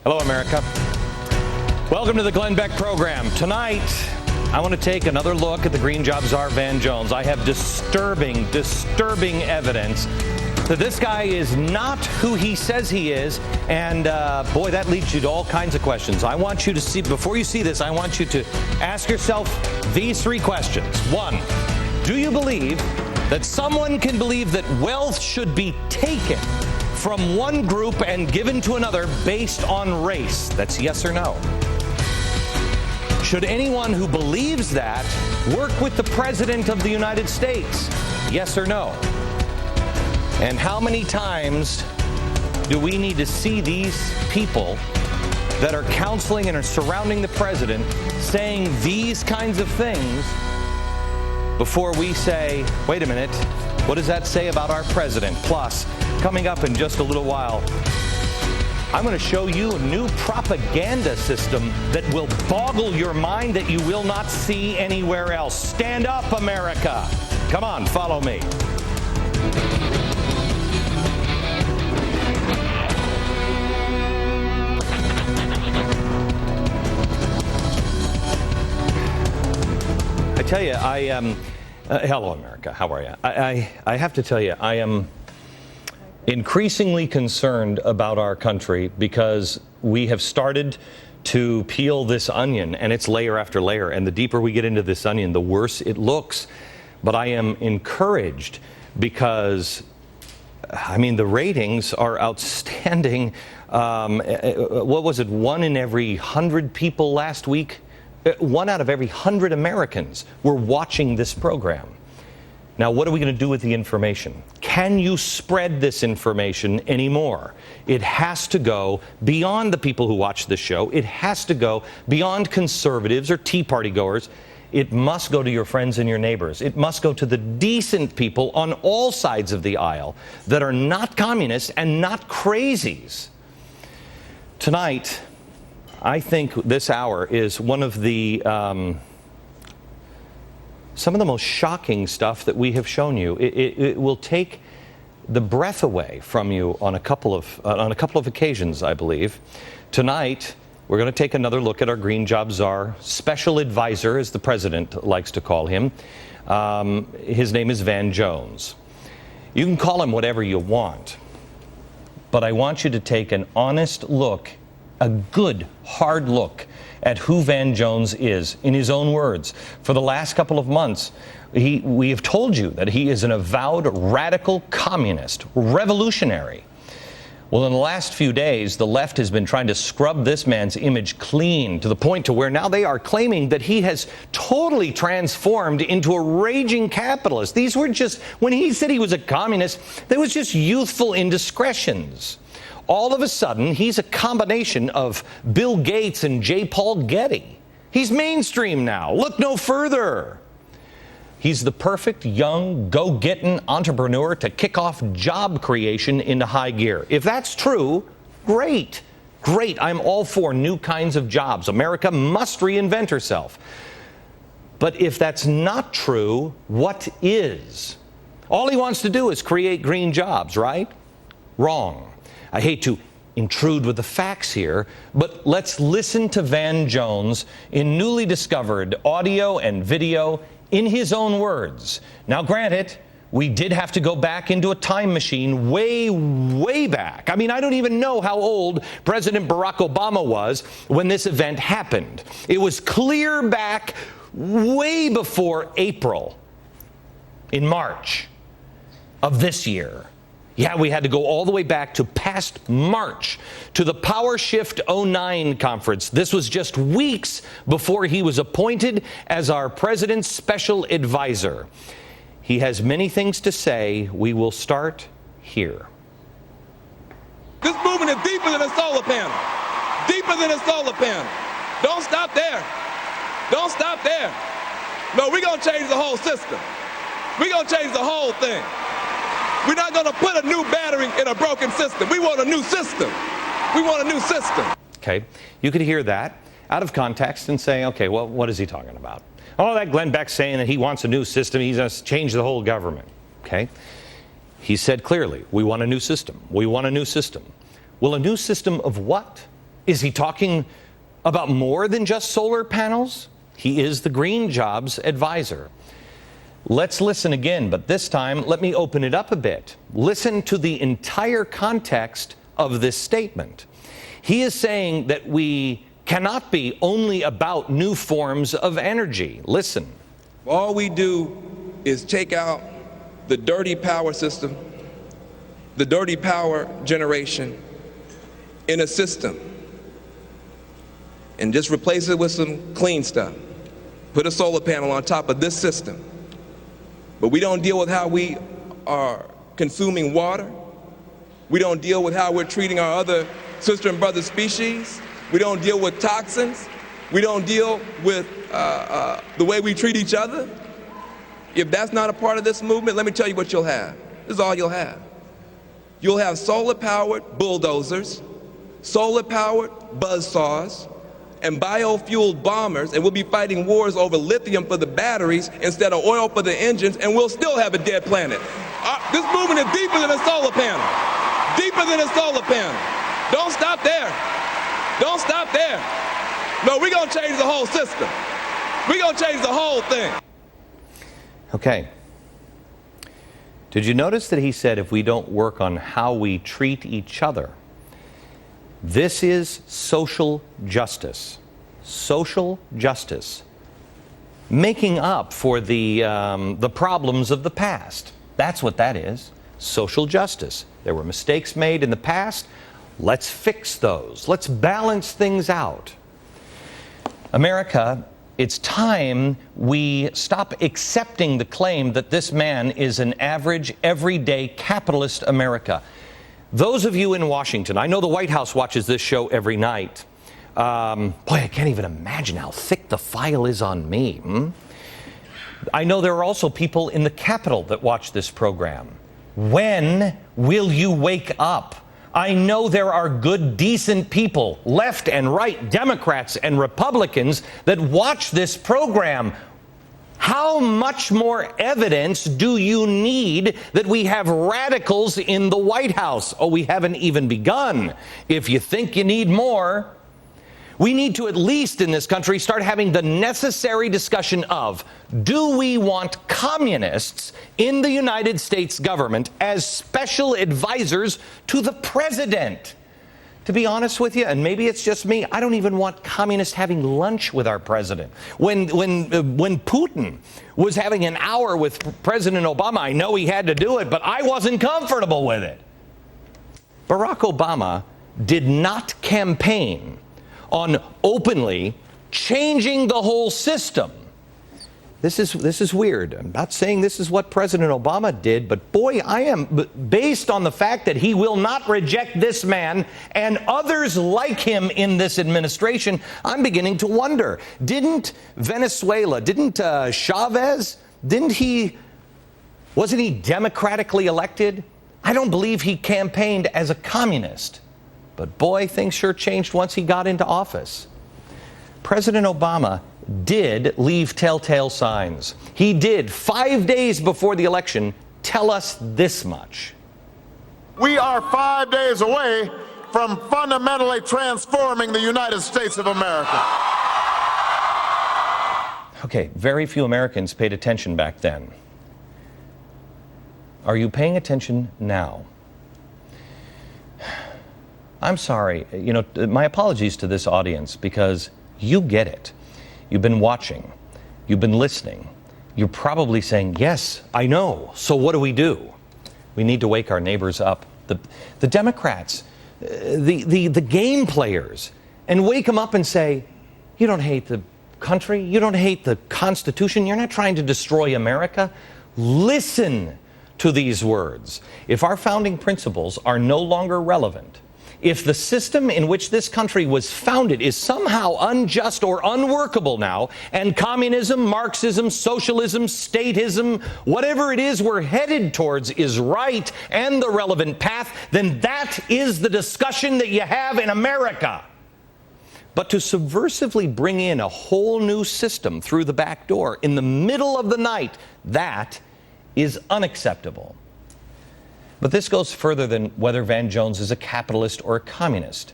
Hello, America. Welcome to the Glenn Beck program. Tonight, I want to take another look at the green job czar, Van Jones. I have disturbing evidence that this guy is not who he says he is. And boy, that leads you to all kinds of questions. I want you to see, before you see this, I want you to ask yourself these three questions. One, do you believe that someone can believe that wealth should be taken from one group and given to another based on race? That's yes or no. Should anyone who believes that work with the President of the United States? Yes or no? And how many times do we need to see these people that are counseling and are surrounding the president saying these kinds of things before we say, wait a minute, what does that say about our president? Plus, coming up in just a little while, I'm going to show you a new propaganda system that will boggle your mind that you will not see anywhere else. Stand up, America. Come on, follow me. I tell you, hello, America. How are you? I have to tell you, I am increasingly concerned about our country because we have started to peel this onion, and it's layer after layer. And the deeper we get into this onion, the worse it looks. But I am encouraged because, I mean, the ratings are outstanding. What was it? 1 in every 100 people last week? 1 out of every 100 Americans were watching this program. Now, what are we going to do with the information? Can you spread this information anymore? It has to go beyond the people who watch this show. It has to go beyond conservatives or Tea Party goers. It must go to your friends and your neighbors. It must go to the decent people on all sides of the aisle that are not communists and not crazies. Tonight, I think this hour is one of the some of the most shocking stuff that we have shown you. It will take the breath away from you on a couple of occasions, I believe. Tonight, we're going to take another look at our green job czar, special advisor, as the president likes to call him. His name is Van Jones. You can call him whatever you want, but I want you to take an honest look, a good, hard look at who Van Jones is, in his own words. For the last couple of months, we have told you that he is an avowed radical communist, revolutionary. Well, in the last few days, the left has been trying to scrub this man's image clean to the point to where now they are claiming that he has totally transformed into a raging capitalist. These were just, when he said he was a communist, there was just youthful indiscretions. All of a sudden, he's a combination of Bill Gates and J. Paul Getty. He's mainstream now. Look no further. He's the perfect young, go-getting entrepreneur to kick off job creation into high gear. If that's true, great. Great. I'm all for new kinds of jobs. America must reinvent herself. But if that's not true, what is? All he wants to do is create green jobs, right? Wrong. I hate to intrude with the facts here, but let's listen to Van Jones in newly discovered audio and video in his own words. Now, granted, we did have to go back into a time machine way back. I mean, I don't even know how old President Barack Obama was when this event happened. It was clear back way before April, in March of this year. Yeah, we had to go all the way back to past March to the Power Shift 09 conference. This was just weeks before he was appointed as our president's special advisor. He has many things to say. We will start here. This movement is deeper than a solar panel. Deeper than a solar panel. Don't stop there. Don't stop there. No, we're going to change the whole system. We're going to change the whole thing. We're not going to put a new battery in a broken system. We want a new system. We want a new system. Okay, you could hear that out of context and say, okay, well, what is he talking about? Oh, that Glenn Beck saying that he wants a new system. He's going to change the whole government. Okay, he said clearly, we want a new system. We want a new system. Well, a new system of what? Is he talking about more than just solar panels? He is the green jobs advisor. Let's listen again, but this time let me open it up a bit. Listen to the entire context of this statement. He is saying that we cannot be only about new forms of energy. Listen. All we do is take out the dirty power system, the dirty power generation in a system, and just replace it with some clean stuff. Put a solar panel on top of this system. But we don't deal with how we are consuming water. We don't deal with how we're treating our other sister and brother species. We don't deal with toxins. We don't deal with the way we treat each other. If that's not a part of this movement, let me tell you what you'll have. This is all you'll have. You'll have solar-powered bulldozers, solar-powered buzzsaws, and biofueled bombers, and we'll be fighting wars over lithium for the batteries instead of oil for the engines, and we'll still have a dead planet. This movement is deeper than a solar panel. Deeper than a solar panel. Don't stop there. Don't stop there. No, we're going to change the whole system. We're going to change the whole thing. Okay. Did you notice that he said if we don't work on how we treat each other? This is social justice. Social justice. Making up for the problems of the past. That's what that is. Social justice. There were mistakes made in the past. Let's fix those. Let's balance things out. America, it's time we stop accepting the claim that this man is an average, everyday capitalist America. Those of you in Washington, I know the White House watches this show every night. Boy, I can't even imagine how thick the file is on me. I know there are also people in the Capitol that watch this program. When will you wake up? I know there are good, decent people, left and right, Democrats and Republicans, that watch this program. How much more evidence do you need that we have radicals in the White House? Oh, we haven't even begun. If you think you need more, we need to at least in this country start having the necessary discussion of, do we want communists in the United States government as special advisors to the president? To be honest with you, and maybe it's just me, I don't even want communists having lunch with our president. When Putin was having an hour with President Obama, I know he had to do it, but I wasn't comfortable with it. Barack Obama did not campaign on openly changing the whole system. This is weird. I'm not saying this is what President Obama did, but boy, I am, based on the fact that he will not reject this man and others like him in this administration, I'm beginning to wonder, didn't Venezuela, didn't Chavez, wasn't he democratically elected? I don't believe he campaigned as a communist. But boy, things sure changed once he got into office. President Obama did leave telltale signs. He did, 5 days before the election, tell us this much. We are 5 days away from fundamentally transforming the United States of America. Okay, very few Americans paid attention back then. Are you paying attention now? I'm sorry, my apologies to this audience because you get it. You've been watching, you've been listening. You're probably saying, yes, I know, so what do? We need to wake our neighbors up. The Democrats, the game players, and wake them up and say, you don't hate the country, you don't hate the Constitution, you're not trying to destroy America. Listen to these words. If our founding principles are no longer relevant, if the system in which this country was founded is somehow unjust or unworkable now, and communism, Marxism, socialism, statism, whatever it is we're headed towards is right and the relevant path, then that is the discussion that you have in America. But to subversively bring in a whole new system through the back door in the middle of the night, that is unacceptable. But this goes further than whether Van Jones is a capitalist or a communist.